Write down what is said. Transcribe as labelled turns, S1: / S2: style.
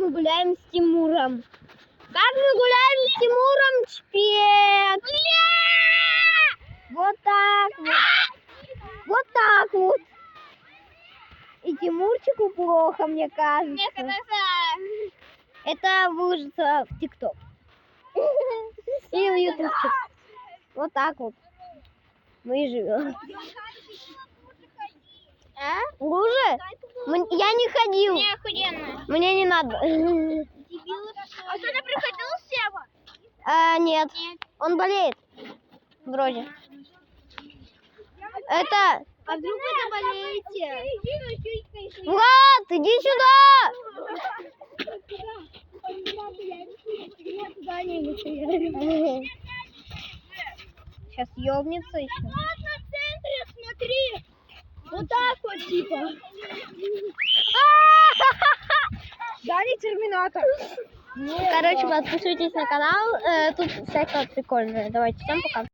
S1: мы гуляем с Тимуром. Как мы гуляем с Тимуром, Чпет? Вот так вот. Вот так вот. И Тимурчику плохо, мне кажется. Это выложится в ТикТок. И в Ютубчик. Вот так вот. Мы и живем. А? Лужи? Я не ходил.
S2: Не, охуенно.
S1: Мне не надо.
S2: А сюда приходил Сева?
S1: Нет. Он болеет. Вроде. Это...
S2: А вдруг вы заболеете?
S1: Влад, иди сюда! Сейчас ёбнется еще.
S2: Вот на центре, смотри. Вот так вот, типа. Дали терминатор.
S1: Короче, подписывайтесь на канал. Тут всякое прикольное. Давайте, всем пока.